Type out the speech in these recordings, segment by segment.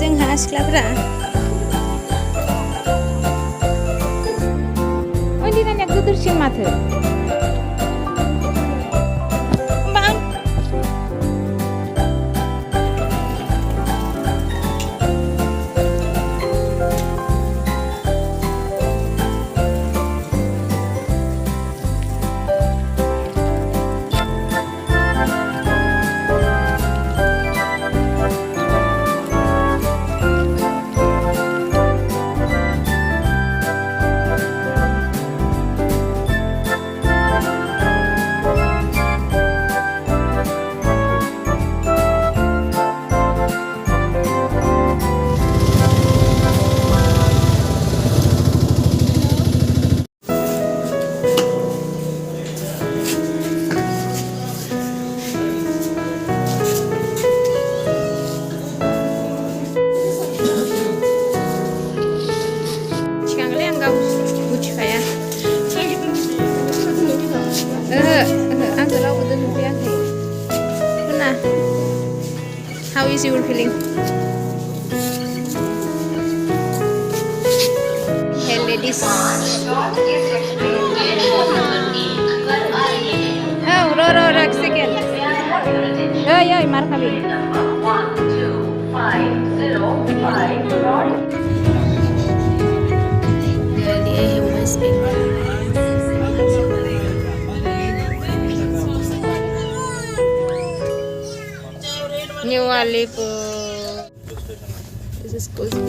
जोंहा सिख्लाफोरा दिनानिया गिदिरसिन माथो How is your feeling? Hey ladies. Oh, ro, second. Ay, markami. 12505. Delhi, I have my speaker. New Alipur. This is cozy.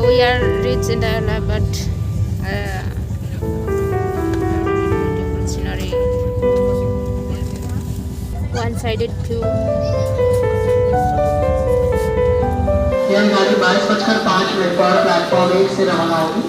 We are rich in our life, but beautiful scenery. One-sided view. यह गाड़ी 22:05 पर platform 1 से रवाना होगी।